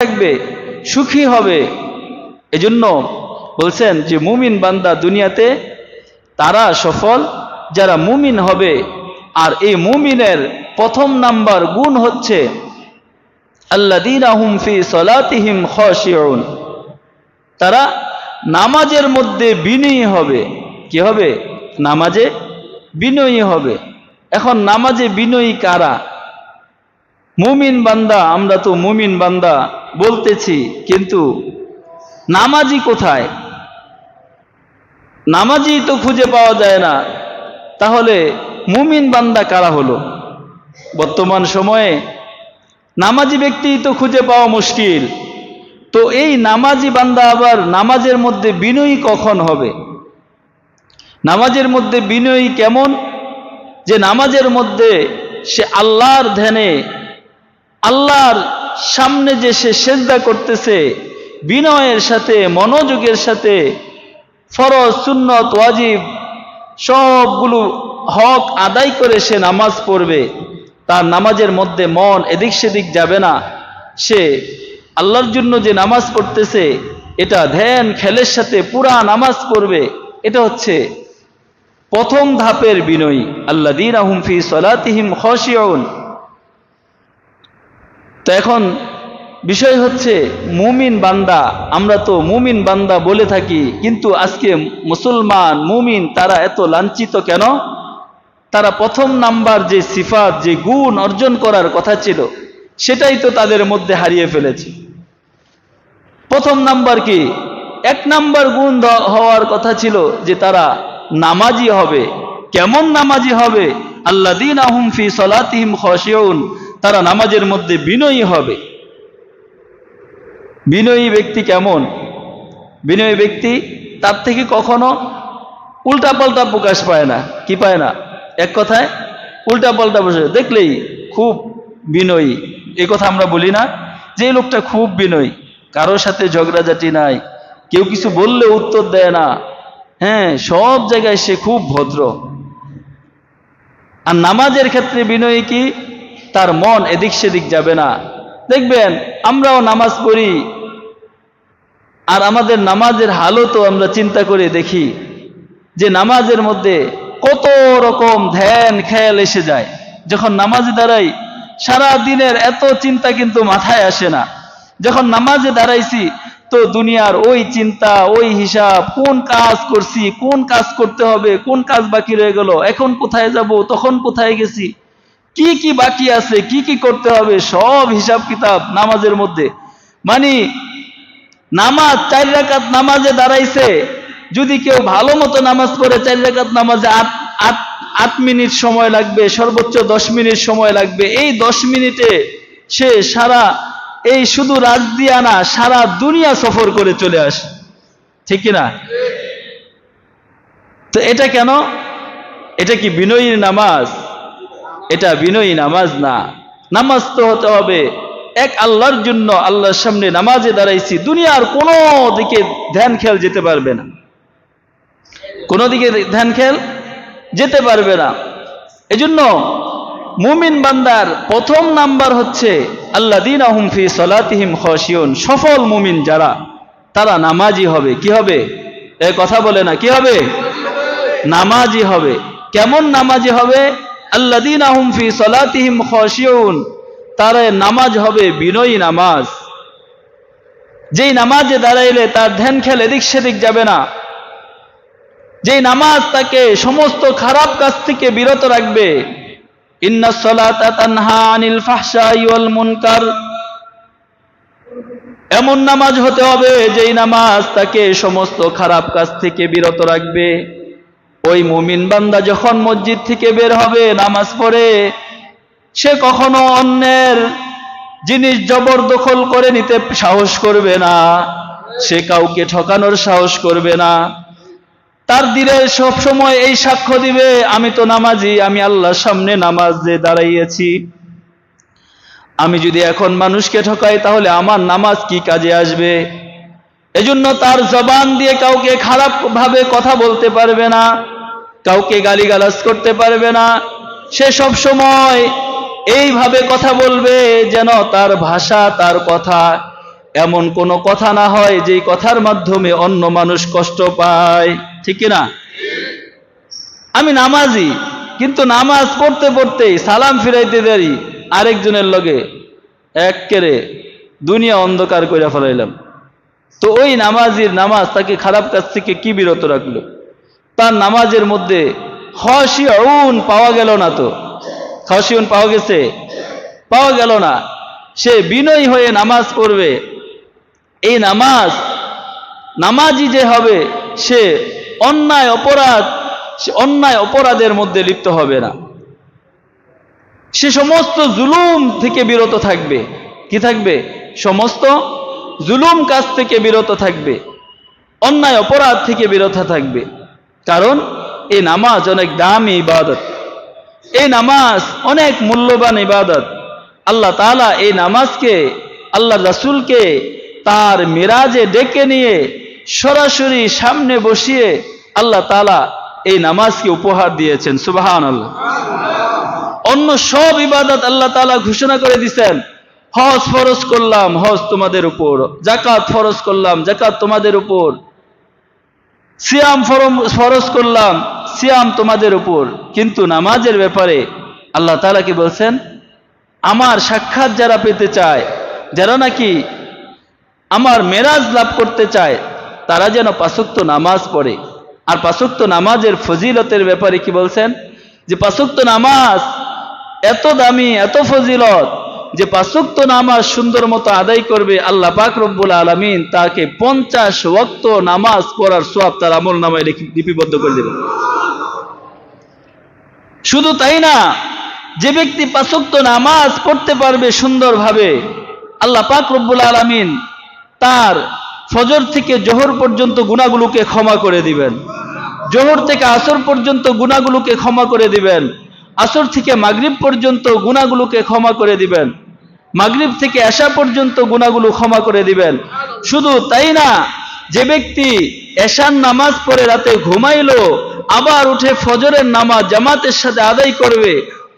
থাকবে, সুখী হবে। এজন্য বলছেন যে মুমিন বান্দা দুনিয়াতে তারা সফল যারা মুমিন হবে। আর এই মুমিনের প্রথম নাম্বার গুণ হচ্ছে আল্লাযীনা হুম ফি সলাতিহিম খাশিউন, তারা নামাজের মধ্যে বিনয়ী হবে। কি হবে? নামাজে বিনয়ী হবে। এখন নামাজে বিনয়ী কারা? মুমিন বান্দা। আমরা তো মুমিন বান্দা বলতেছি, কিন্তু নামাজি কোথায়? নামাজি তো খুঁজে পাওয়া যায় না। তাহলে মুমিন বান্দা কারা হলো? বর্তমান সময়ে নামাজি ব্যক্তি তো খুঁজে পাওয়া মুশকিল। তো এই নামাজি বান্দা আবার নামাজের মধ্যে বিনয়ী কখন হবে? নামাজের মধ্যে বিনয়ী কেমন? যে নামাজের মধ্যে সে আল্লাহর ধ্যানে, আল্লাহর সামনে যে সে সেজদা করতেছে, বিনয়ের সাথে মনোযোগের সাথে ফরজ সুন্নত ওয়াজিব সবগুলো হক আদায় করে সে নামাজ পড়বে। তার নামাজের মধ্যে মন এদিক সেদিক যাবে না। সে আল্লাহর জন্য যে নামাজ পড়তেছে এটা ধ্যান খেলের সাথে পুরা নামাজ পড়বে। এটা হচ্ছে প্রথম ধাপের বিনয়ী। আল্লাযীনা হুম ফি সলাতিহিম খাশিউন। তো এখন বিষয় হচ্ছে মুমিন বান্দা। আমরা তো মুমিন বান্দা বলে থাকি, কিন্তু আজকে মুসলমান মুমিন তারা এত লাঞ্ছিত কেন? তারা প্রথম নাম্বার যে সিফাত, যে গুণ অর্জন করার কথা ছিল সেটাই তো তাদের মধ্যে হারিয়ে ফেলেছে। প্রথম নাম্বার কি? এক নাম্বার গুণ হওয়ার কথা ছিল যে তারা নামাজি হবে। কেমন নামাজি হবে? আল্লাযীনা হুম ফি সলাতিহিম খাশিউন, তারা নামাজের মধ্যে বিনয়ী হবে। বিনয়ী ব্যক্তি কেমন? বিনয়ী ব্যক্তি তার থেকে কখনো উল্টাপাল্টা প্রকাশ পায় না। কি পায় না? এক কথায় উল্টাপাল্টা বসে দেখলেই খুব বিনয়ী। এই কথা আমরা বলি না যে লোকটা খুব বিনয়ী, কারোর সাথে ঝগড়াঝাটি নাই, কেউ কিছু বললে উত্তর দেয় না, হ্যাঁ, সব জায়গায় সে খুব ভদ্র। আর নামাজের ক্ষেত্রে বিনয়ী কি? তার মন এদিক সেদিক যাবে না। দেখবেন আমরাও নামাজ পড়ি, আর আমাদের নামাজের হালতও আমরা চিন্তা করে দেখি যে নামাজের মধ্যে কত রকম ধ্যান খেয়াল এসে যায়। যখন নামাজে দাঁড়াই সারা দিনের এত চিন্তা কিন্তু মাথায় আসে না। যখন নামাজে দাঁড়াইছি তো দুনিয়ার ওই চিন্তা, ওই হিসাব, কোন কাজ করছি, কোন কাজ করতে হবে, কোন কাজ বাকি রয়ে গেল, এখন কোথায় যাব, তখন কোথায় গেছি, কি কি বাকি আছে, কি কি করতে হবে, সব হিসাব কিতাব নামাজের মধ্যে। মানে নামাজ 4 রাকাত নামাজে দাঁড়াইছে, যদি কেউ ভালো মতো নামাজ পড়ে 4 রাকাত নামাজে 8 মিনিট সময় লাগবে, সর্বোচ্চ 10 মিনিট সময় লাগবে। এই 10 মিনিটে সে সারা এই শুধু রাজদিয়া না, সারা দুনিয়া সফর করে চলে আসে। ঠিক কিনা? তো এটা কেন? এটা কি বিনয়ী নামাজ? এটা বিনয়ী নামাজ না। নামাজ তো হতে হবে এক আল্লাহর জন্য। আল্লাহর সামনে নামাজে দাঁড়াইছি, দুনিয়ার কোনো দিকে ধ্যান খেয়াল যেতে পারবে না, কোনো দিকে ধ্যান খেয়াল যেতে পারবে না। এজন্য মুমিন বান্দার প্রথম নাম্বার হচ্ছে আল্লাযীনা হুম ফি সলাতিহিম খাশিউন। সফল মুমিন যারা, তারা নামাজি হবে। কি হবে? এই কথা বলে না, কি হবে? নামাজি হবে। কেমন নামাজি হবে? আল্লাযীনা হুম ফি সলাতিহিম খাশিউন, তার নামাজ হবে বিনয়ী নামাজ। যেই নামাজে দাঁড়াইলে তার ধ্যান খেয়াল এদিক সেদিক যাবে না, যেই নামাজ তাকে সমস্ত খারাপ কাজ থেকে বিরত রাখবে। ইন্নাস সালাতা তানহা আনিল ফাহশাই ওয়াল মুনকার। এমন নামাজ হতে হবে যেই নামাজ তাকে সমস্ত খারাপ কাজ থেকে বিরত রাখবে। ওই মুমিন বান্দা যখন মসজিদ থেকে বের হবে নামাজ পড়ে, সে কখনো অন্যের জিনিস জবরদখল করে নিতে সাহস করবে না, সে কাউকে ঠকানোর সাহস করবে না। তার দিলে সব সময় এই সাক্ষ্য দিবে, আমি তো নামাজি, আমি আল্লাহর সামনে নামাজে দাঁড়াইয়েছি। আমি যদি এখন মানুষকে ঠকাই তাহলে আমার নামাজ কি কাজে আসবে? এজন্য তার জবান দিয়ে কাউকে খারাপ ভাবে কথা বলতে পারবে না, কাউকে গালিগালাজ করতে পারবে না। সে সব সময় এইভাবে কথা বলবে যেন তার ভাষা, তার কথা এমন কোনো কথা না হয় যেই কথার মাধ্যমে অন্য মানুষ কষ্ট পায়। ঠিক কিনা? আমি নামাজি, কিন্তু নামাজ পড়তে পড়তেই সালাম ফিরাইতে দেরি আরেকজনের লগে এক্কেরে দুনিয়া অন্ধকার করে ফেলাইলাম। তো ওই নামাজির নামাজ তাকে খারাপ কাজ থেকে কি বিরত রাখলো? তার নামাজের মধ্যে খাশিউন পাওয়া গেল না। তো খাশিউন পাওয়া গেছে? পাওয়া গেল না। সে বিনয়ী হয়ে নামাজ পড়বে। এই নামাজি যে হবে, সে অন্যায় অপরাধের মধ্যে লিপ্ত হবে না। সে সমস্ত জুলুম থেকে বিরত থাকবে। কি থাকবে? সমস্ত জুলুম কাজ থেকে বিরত থাকবে, অন্যায় অপরাধ থেকে বিরত থাকবে। কারণ এই নামাজ অনেক দামি ইবাদত, এই নামাজ অনেক মূল্যবান ইবাদত। আল্লাহ তাআলা এই নামাজকে, আল্লাহ রাসূলকে তার মিরাজে ডেকে নিয়ে সরাসরি সামনে বসিয়ে আল্লাহ তাআলা এই নামাজকে উপহার দিয়েছেন। সুবহানাল্লাহ। অন্য সব ইবাদত আল্লাহ তাআলা ঘোষণা করে দিয়েছেন, হজ ফরজ করলাম, হজ তোমাদের উপর, যাকাত ফরজ করলাম, যাকাত তোমাদের উপর, সিয়াম ফরজ করলাম, সিয়াম তোমাদের উপর। কিন্তু নামাজের ব্যাপারে আল্লাহ তাআলা কি বলছেন? আমার সাক্ষাৎ যারা পেতে চায়, যারা নাকি আমার মেরাজ লাভ করতে চায়, তারা যেন 5 ওয়াক্ত নামাজ পড়ে। আর 5 ওয়াক্ত নামাজের ফজিলতের ব্যাপারে কি বলছেন? যে 5 ওয়াক্ত নামাজ এত দামি, এত ফজিলত, যে 5 ওয়াক্ত নামাজ সুন্দর মতো আদায় করবে, আল্লাহ পাক রব্বুল আলামিন তাকে 50 ওয়াক্ত নামাজ পড়ার সওয়াব তার আমলনামায় লিপিবদ্ধ করে দেবেন। শুধু তাই না, যে ব্যক্তি 5 ওয়াক্ত নামাজ পড়তে পারবে সুন্দরভাবে, আল্লাহ পাক রব্বুল আলামিন তার ফজর থেকে জোহর পর্যন্ত গুনাহগুলোকে ক্ষমা করে দিবেন, জোহর থেকে আসর পর্যন্ত গুনাহগুলোকে ক্ষমা করে দিবেন, আসর থেকে মাগরিব পর্যন্ত গুনাহগুলোকে ক্ষমা করে দিবেন, মাগরিব থেকে এশা পর্যন্ত গুনাহগুলো ক্ষমা করে দিবেন। শুধু তাই না, যে ব্যক্তি এশার নামাজ পড়ে রাতে ঘুমাইলো, আবার উঠে ফজরের নামাজ জামাতের সাথে আদায় করবে,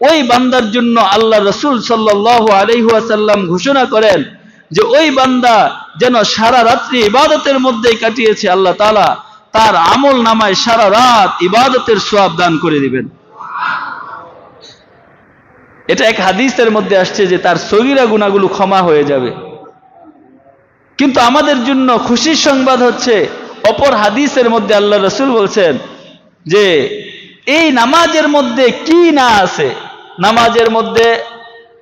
ওই বান্দার জন্য আল্লাহ রাসূল সাল্লাল্লাহু আলাইহি ওয়াসাল্লাম ঘোষণা করেন যে ওই বান্দা যেন সারা রাত্রি ইবাদতের মধ্যেই কাটিয়েছে, আল্লাহ তাআলা তার আমল নামায় সারা রাত ইবাদতের সওয়াব দান করে দিবেন। এটা এক হাদিসের মধ্যে আসছে যে তার সগীরা গুনাহগুলো ক্ষমা হয়ে যাবে। কিন্তু আমাদের জন্য খুশির সংবাদ হচ্ছে, অপর হাদিসের মধ্যে আল্লাহ রাসূল বলছেন যে এই নামাজের মধ্যে কি না আছে। নামাজের মধ্যে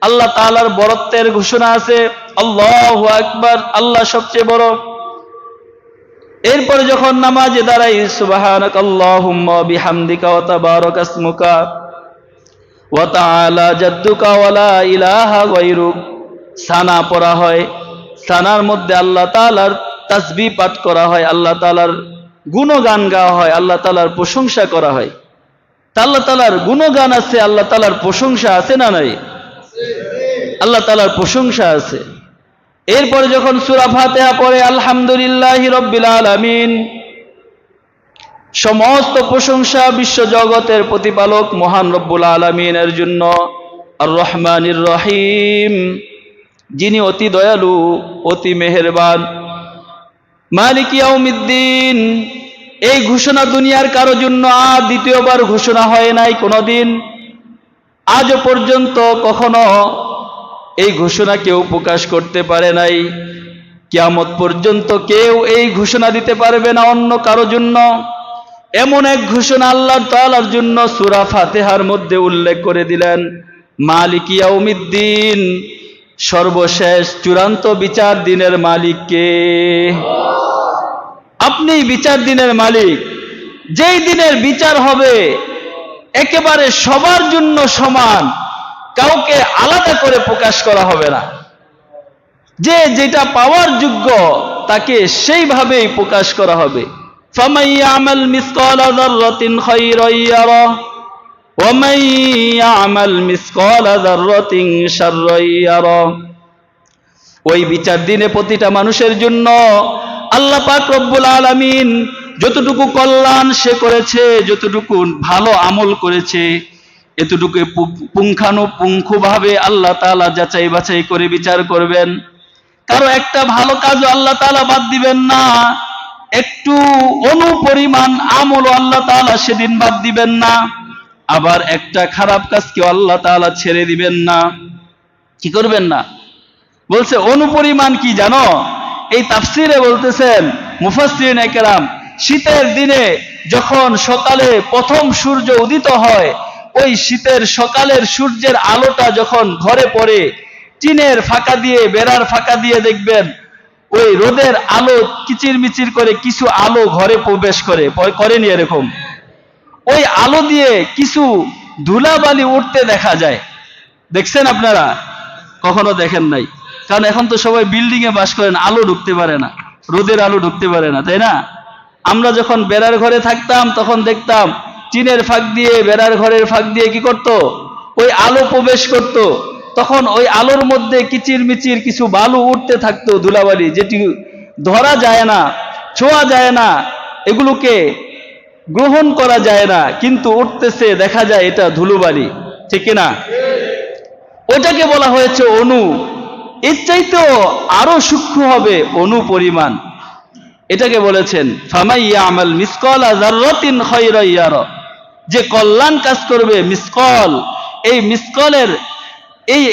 আল্লাহ তাআলার বরত্বের ঘোষণা আছে, আল্লাহু আকবার, আল্লাহ সবচেয়ে বড়। এরপরে যখন নামাজে দাঁড়াই, সুবহানাকাল্লাহুম্মা বিহামদিকা ওয়া তাবারাকা ইসমুকা ওয়া তাআলা জাদ্দুকা ওয়া লা ইলাহা গায়রুক, সানা পড়া হয়। সানার মধ্যে আল্লাহ তাআলার তাসবিহ পাঠ করা হয়, আল্লাহ তাআলার গুণগান গাওয়া হয়, আল্লাহ তাআলার প্রশংসা করা হয়। তা আল্লাহ তাআলার গুণগান আছে, আল্লাহ তাআলার প্রশংসা আছে না নাই? আল্লাহ তাআলার প্রশংসা আছে। এরপরে যখন সূরা ফাতিহা পড়ে, আলহামদুলিল্লাহি রাব্বিল আলামিন, সমস্ত প্রশংসা বিশ্ব জগতের প্রতিপালক মহান রব্বুল আলামিনের জন্য। আর রহমানির রহিম, যিনি অতি দয়ালু, অতি মেহেরবান। মালিক ইয়াউমিদ্দিন, এই ঘোষণা দুনিয়ার কারো জন্য আর দ্বিতীয়বার ঘোষণা হয় নাই কোনোদিন। আজও পর্যন্ত কখনো এই ঘোষণা কেউ প্রকাশ করতে পারে নাই। কিয়ামত পর্যন্ত কেউ এই ঘোষণা দিতে পারবে না অন্য কারো জন্য। এমন এক ঘোষণা আল্লাহ তাআলার জন্য সূরা ফাতিহার মধ্যে উল্লেখ করে দিলেন, মালিক ইয়াউমিদ্দিন, সর্বশেষ চূড়ান্ত বিচার দিনের মালিক কে? আপনি বিচার দিনের মালিক, যেই দিনের বিচার হবে একেবারে সবার জন্য সমান, কাউকে আলাদা করে প্রকাশ করা হবে না। যে যেটা পাওয়ার যোগ্য তাকে সেইভাবেই প্রকাশ করা হবে। ফামান ইয়ামাল মিসকালা যাররাতিন খায়রান ইয়ারাহ ওয়া মান ইয়ামাল মিসকালা যাররাতিন শাররান ইয়ারাহ। ওই বিচার দিনে প্রতিটা মানুষের জন্য আল্লাহ পাক রব্বুল আলামিন যতটুকু কল্যাণ সে করেছে, যতটুকু ভালো আমল করেছে, এতটুকু পুঙ্খানুপুঙ্খভাবে আল্লাহ তাআলা যাচাই বাছাই করে বিচার করবেন। কারো একটা ভালো কাজও আল্লাহ তাআলা বাদ দিবেন না, একটু অনুপরিমাণ আমলও আল্লাহ তাআলা সেদিন বাদ দিবেন না, আবার একটা খারাপ কাজকেও আল্লাহ তাআলা ছেড়ে দিবেন না। কি করবেন না? বলছে অনুপরিমাণ কি জানো? এই তাফসিরে বলতেছেন মুফাসসিরিন একরাম, শীতের দিনে যখন সকালে প্রথম সূর্য উদিত হয়, ওই শীতের সকালের সূর্যের আলোটা যখন ঘরে পড়ে, টিনের ফাঁকা দিয়ে, বেড়ার ফাঁকা দিয়ে দেখবেন ওই রোদের আলো কিচিরমিচির করে কিছু আলো ঘরে প্রবেশ করেনি এরকম? ওই আলো দিয়ে কিছু ধুলাবালি উঠতে দেখা যায়। দেখছেন আপনারা? কখনো দেখেন নাই, কারণ এখন তো সবাই বিল্ডিং এ বাস করেন, আলো ঢুকতে পারে না, রোদের আলো ঢুকতে পারে না, তাই না? আমরা যখন বেড়ার ঘরে থাকতাম তখন দেখতাম টিনের ফাঁক দিয়ে, বেড়ার ঘরের ফাঁক দিয়ে কি করত? ওই আলো প্রবেশ করত। তখন ওই আলোর মধ্যে কিচিরমিচির কিছু বালু উঠতে থাকতো, ধুলাবালি, যেটি ধরা যায় না, ছোঁয়া যায় না, এগুলোকে গ্রহণ করা যায় না, কিন্তু উঠতেছে, দেখা যায় এটা ধুলোবালি, ঠিক কিনা? ওটাকে বলা হয়েছে অণু। এর চাইতেও আরো সূক্ষ্ম হবে অণু পরিমাণ। এটাকে বলেছেন ফামাইয়া আমাল মিসকালা যাররাতিন খায়রান ইয়ারা, যে কল্যাণ কাজ করবে মিসকাল, এই মিসকালের এই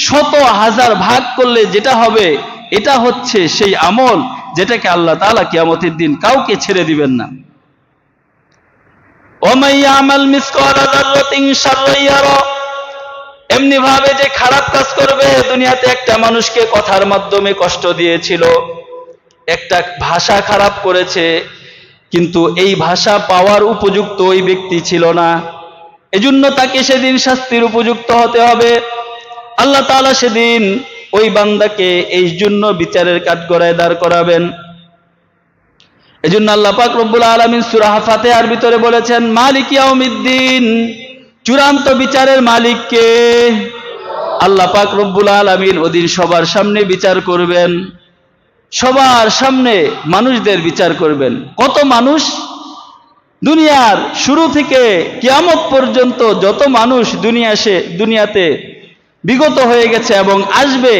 100,000 ভাগ করলে যেটা হবে, এটা হচ্ছে সেই আমল যেটাকে আল্লাহ তাআলা কিয়ামতের দিন কাউকে ছেড়ে দিবেন না। ওমাইয়া আমাল মিসকালা যাররাতিন শাররান ইয়ারা, এমনি ভাবে যে খারাপ কাজ করবে, দুনিয়াতে একটা মানুষকে কথার মাধ্যমে কষ্ট দিয়েছিল, একটা ভাষা খারাপ করেছে, কিন্তু এই ভাষা পাওয়ার উপযুক্ত ওই ব্যক্তি ছিল না, এজন্য তাকে সেদিন শাস্তির উপযুক্ত হতে হবে। আল্লাহ তাআলা সেদিন ওই বান্দাকে এই জন্য বিচারের কাঠগড়ায় দাঁড় করাবেন। এজন্য আল্লাহ পাক রব্বুল আলামিন সূরা ফাতিহার ভিতরে বলেছেন মালিক ইয়াউমিদ্দিন, চূড়ান্ত বিচারের মালিক কে? আল্লাহ পাক রব্বুল আলামিন ওদিন সবার সামনে বিচার করবেন, সবার সামনে মানুষদের বিচার করবেন। কত মানুষ? দুনিয়ার শুরু থেকে কিয়ামত পর্যন্ত যত মানুষ দুনিয়াতে বিগত হয়ে গেছে এবং আসবে,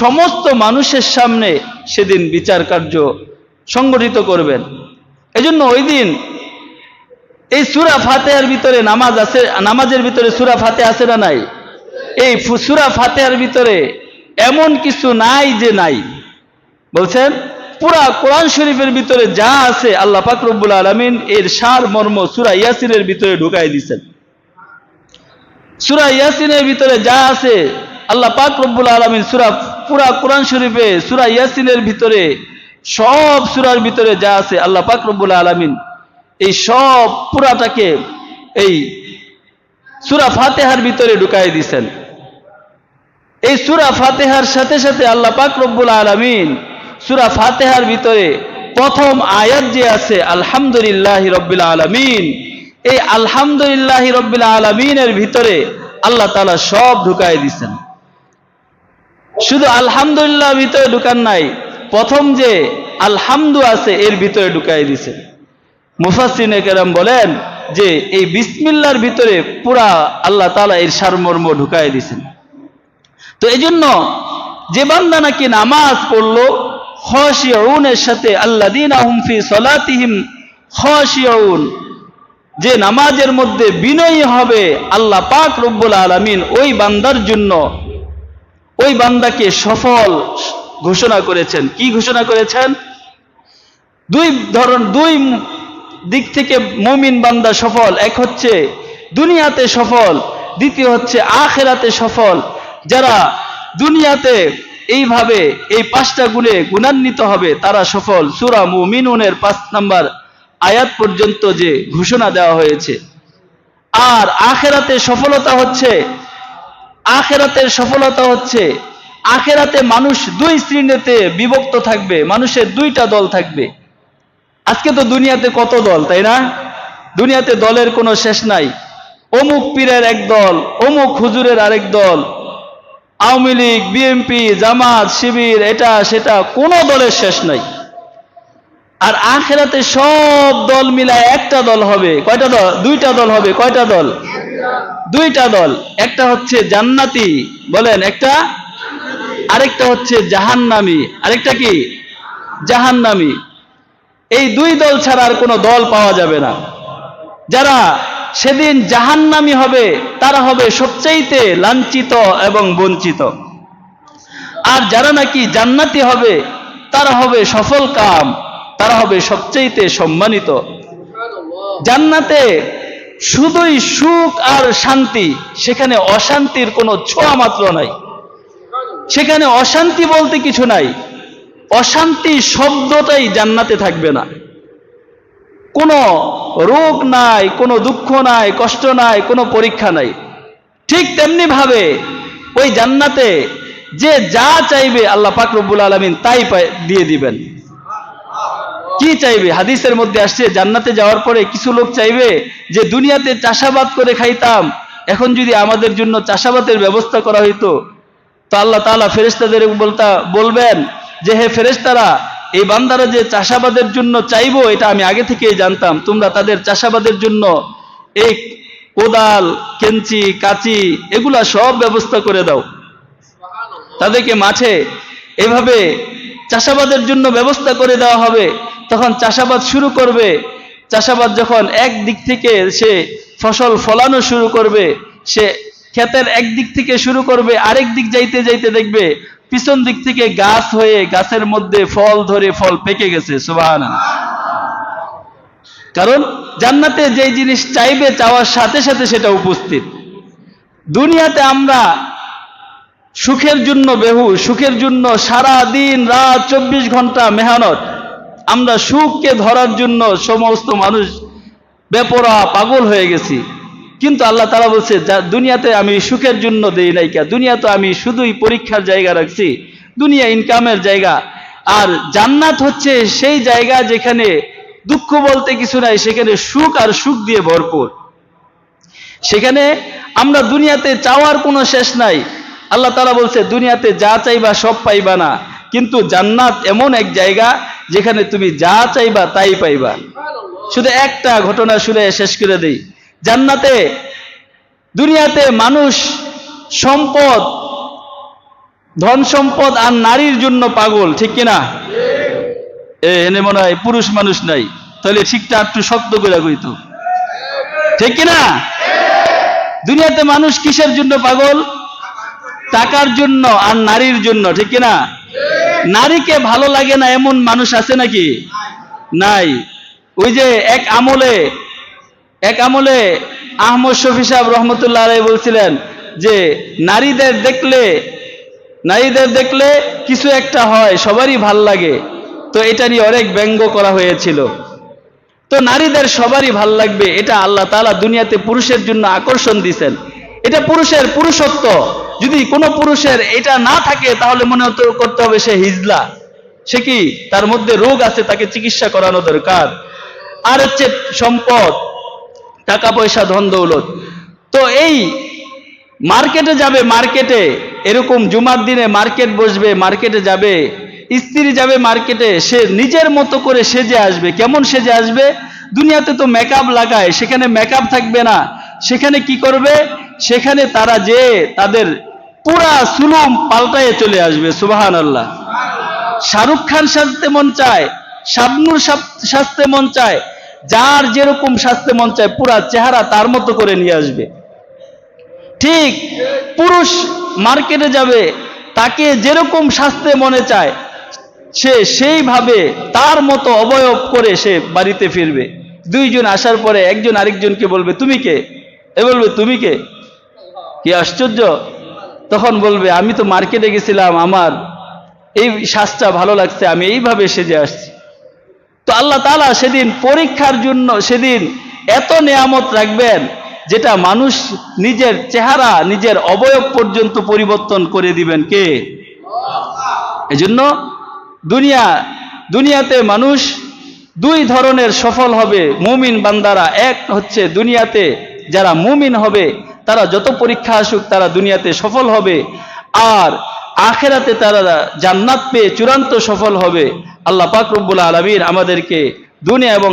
সমস্ত মানুষের সামনে সেদিন বিচার কার্য সংগঠিত করবেন। এজন্য ওই দিন এই সূরা ফাতিহার ভিতরে নামাজ আছে, নামাজের ভিতরে সূরা ফাতিহা আছে না নাই? এই সূরা ফাতিহার ভিতরে এমন কিছু নাই যে নাই। বলছেন পুরা কোরআন শরীফের ভিতরে যা আছে আল্লাহ পাক রব্বুল আলামিন এর সার মর্ম সূরা ইয়াসিনের ভিতরে ঢুকাই দিয়েছেন। সূরা ইয়াসিনের ভিতরে যা আছে আল্লাহ পাক রব্বুল আলামিন পুরা কোরআন শরীফে সূরা ইয়াসিনের ভিতরে, সব সূরার ভিতরে যা আছে আল্লাহ পাক রব্বুল আলামিন এই সব পুরাটাকে এই সূরা ফাতিহার ভিতরে ঢুকাই দিয়েছেন। এই সূরা ফাতিহার সাথে সাথে আল্লাহ পাক রব্বুল আলামিন সূরা ফাতিহার ভিতরে প্রথম আয়াত যে আছে আলহামদুলিল্লাহি রাব্বিল আলামিন, এই আলহামদুলিল্লাহি রাব্বিল আলামিনের ভিতরে আল্লাহ তাআলা সব ঢুকাই দিয়েছেন। শুধু আলহামদুলিল্লাহ ভিতরে ঢুকান নাই, প্রথম যে আলহামদু আছে এর ভিতরে ঢুকাই দিয়েছেন। মুফাসসিরিন কেরাম বলেন যে এই বিসমিল্লাহর ভিতরে পুরা আল্লাহ তাআলা এর সারমর্ম ঢুকাই দিয়েছেন। তো এইজন্য যে বান্দা নাকি নামাজ পড়লো খাশিউনের সাথে, আল্লাযীনা হুম ফি সালাতিহিম খাশিউন, যে নামাজের মধ্যে বিনয়ী হবে, আল্লাহ পাক রব্বুল আলামিন ওই বান্দার জন্য, ওই বান্দাকে সফল ঘোষণা করেছেন। কি ঘোষণা করেছেন? দুই দিক থেকে মুমিন বান্দা সফল। এক হচ্ছে দুনিয়াতে সফল, দ্বিতীয় হচ্ছে আখিরাতে সফল। যারা দুনিয়াতে এইভাবে এই 5টা গুণে গুণান্বিত হবে তারা সফল। সূরা মুমিনুনের 5 নম্বর আয়াত পর্যন্ত যে ঘোষণা দেওয়া হয়েছে। আর আখিরাতে সফলতা হচ্ছে, আখিরাতে মানুষ 2 শ্রেণীতে বিভক্ত থাকবে, মানুষের 2টা দল থাকবে। আজকে তো দুনিয়াতে কত দল, তাই না? দুনিয়াতে দলের কোনো শেষ নাই। অমুক পীরের এক দল, অমুক হুজুরের আরেক দল, আওয়ামী লীগ, বিএনপি, জামাত, শিবির, এটা সেটা, কোনো দলের শেষ নাই। আর আখিরাতে সব দল মিলায় একটা দল হবে। কয়টা দল? 2টা দল হবে। কয়টা দল? 2টা দল। একটা হচ্ছে জান্নাতি, বলেন একটা, আরেকটা হচ্ছে জাহান্নামী। আরেকটা কি? জাহান্নামী। এই দুই দল ছাড়া আর কোনো দল পাওয়া যাবে না। যারা সেদিন জাহান্নামী হবে তারা হবে সবচাইতে লাঞ্ছিত এবং বঞ্চিত, আর যারা নাকি জান্নাতি হবে তারা হবে সফল কাম, তারা হবে সবচাইতে সম্মানিত। জান্নাতে শুধুই সুখ আর শান্তি, সেখানে অশান্তির কোনো ছোঁয়া মাত্র নাই। সেখানে অশান্তি বলতে কিছু নাই, অশান্তি শব্দটাই জান্নাতে থাকবে না। কোনো রোগ নাই, কোনো দুঃখ নাই, কষ্ট নাই, কোনো পরীক্ষা নাই। ঠিক তেমনি ভাবে ওই জান্নাতে যে যা চাইবে আল্লাহ পাক রব্বুল আলামিন তাই দিয়ে দিবেন। কি চাইবে? হাদিসের মধ্যে আসছে জান্নাতে যাওয়ার পরে কিছু লোক চাইবে যে দুনিয়াতে চাষাবাদ করে খাইতাম, এখন যদি আমাদের জন্য চাষাবাদের ব্যবস্থা করা হইতো। তো আল্লাহ তাআলা ফেরেশতাদের বলবেন যে হে ফেরেশতারা, এই বান্দারা যে চাষাবাদের জন্য চাইবো এটা আমি আগে থেকেই জানতাম, তোমরা তাদের চাষাবাদের জন্য এই কোদাল, কেঞ্চি, কাঁচি এগুলা সব ব্যবস্থা করে দাও। তাদেরকে মাঠে এভাবে চাষাবাদের জন্য ব্যবস্থা করে দেওয়া হবে। তখন চাষাবাদ শুরু করবে। চাষাবাদ যখন এক দিক থেকে সে ফসল ফলানো শুরু করবে, সে ক্ষেতের এক দিক থেকে শুরু করবে, আরেক দিক যাইতে যাইতে দেখবে পিছন দিক থেকে গাছ হয়ে গাছের মধ্যে ফল ধরে ফল পেকে গেছে। সুবহানাল্লাহ। কারণ জান্নাতে যেই জিনিস চাইবে চাওয়ার সাথে সাথে সেটা উপস্থিত। দুনিয়াতে আমরা সুখের জন্য সুখের জন্য সারা দিন রাত 24 ঘন্টা মেহনত, আমরা সুখকে ধরার জন্য সমস্ত মানুষ বেপরোয়া পাগল হয়ে গেছি। কিন্তু আল্লাহ তাআলা বলছে দুনিয়াতে আমি সুখের জন্য দেই নাই, দুনিয়া তো আমি শুধুই পরীক্ষার জায়গা রাখছি, দুনিয়া ইনকামের জায়গা। আর জান্নাত হচ্ছে সেই জায়গা যেখানে দুঃখ বলতে কিছু নাই, সেখানে সুখ আর সুখ দিয়ে ভরপুর। সেখানে আমরা দুনিয়াতে চাওয়ার কোনো শেষ নাই। আল্লাহ তাআলা বলছে দুনিয়াতে যা চাইবা সব পাইবা না, কিন্তু জান্নাত এমন এক জায়গা যেখানে তুমি যা চাইবা তাই পাইবা। শুধু একটা ঘটনা শুনে শেষ করে দেই। জান্নাতে দুনিয়াতে মানুষ সম্পদ, ধন সম্পদ আর নারীর জন্য পাগল, ঠিক কিনা? এনে মনে হয় পুরুষ মানুষ নাই, তাহলে ঠিকটা একটু শক্ত করে কইতো, ঠিক কিনা? দুনিয়াতে মানুষ কিসের জন্য পাগল? টাকার জন্য আর নারীর জন্য, ঠিক কিনা? নারীকে ভালো লাগে না এমন মানুষ আছে নাকি? নাই। ওই যে এক আমলে আহমদ শফি সাহেব রহমতুল্লাহ আলাইহি বলছিলেন যে নারীদের দেখলে কিছু একটা হয়, সবারই ভাল লাগে। তো এটা নিয়ে অনেক ব্যঙ্গ করা হয়েছিল। তো নারীদের সবারই ভাল লাগবে, এটা আল্লাহ তাআলা দুনিয়াতে পুরুষের জন্য আকর্ষণ দিয়েছেন। এটা পুরুষের পুরুষত্ব। যদি কোনো পুরুষের এটা না থাকে তাহলে মনে করতে হবে সে হিজলা, সে কি তার মধ্যে রোগ আছে, তাকে চিকিৎসা করানো দরকার। আর হচ্ছে সম্পদ, টাকা পয়সা, ধন দৌলত। তো এই মার্কেটে যাবে, মার্কেটে এরকম জুমার দিনে মার্কেট বসবে, মার্কেটে যাবে, স্ত্রী যাবে মার্কেটে, সে নিজের মতো করে সেজে আসবে। কেমন সেজে আসবে? দুনিয়াতে তো মেকআপ লাগায়, সেখানে মেকআপ থাকবে না। সেখানে কি করবে? সেখানে তারা যে তাদের পুরা সুলুম পাল্টায়ে চলে আসবে। সুবহানাল্লাহ। শাহরুখ খান সাজতে মন চায়, শাবনূর সাজতে মন চায়, যার যেরকম সাজতে মন চায় পুরা চেহারা তার মতো করে নিয়ে আসবে। ঠিক পুরুষ মার্কেটে যাবে, তাকে যেরকম সাজতে মনে চায় সে সেইভাবে তার মতো অবয়ব করে সে বাড়িতে ফিরবে। দুইজন আসার পরে একজন আরেকজনকে বলবে তুমি কে? এ বলবে তুমি কে? কি আশ্চর্য! তখন বলবে আমি তো মার্কেটে গেছিলাম, আমার এই সাজটা ভালো লাগছে, আমি এইভাবে সেজে আসছি। তো আল্লাহ তাআলা সেদিন পরীক্ষার জন্য সেদিন এত নেয়ামত রাখবেন যেটা মানুষ নিজের চেহারা, নিজের অবয়ব পর্যন্ত পরিবর্তন করে দিবেন কে? এজন্য দুনিয়াতে মানুষ দুই ধরনের সফল হবে মুমিন বান্দারা। এক হচ্ছে দুনিয়াতে যারা মুমিন হবে তারা যত পরীক্ষা আসুক তারা দুনিয়াতে সফল হবে, আর আখিরাতে তারা জান্নাত পেয়ে চূড়ান্ত সফল হবে। আল্লাহ পাক রব্বুল আলামিন আমাদেরকে দুনিয়া এবং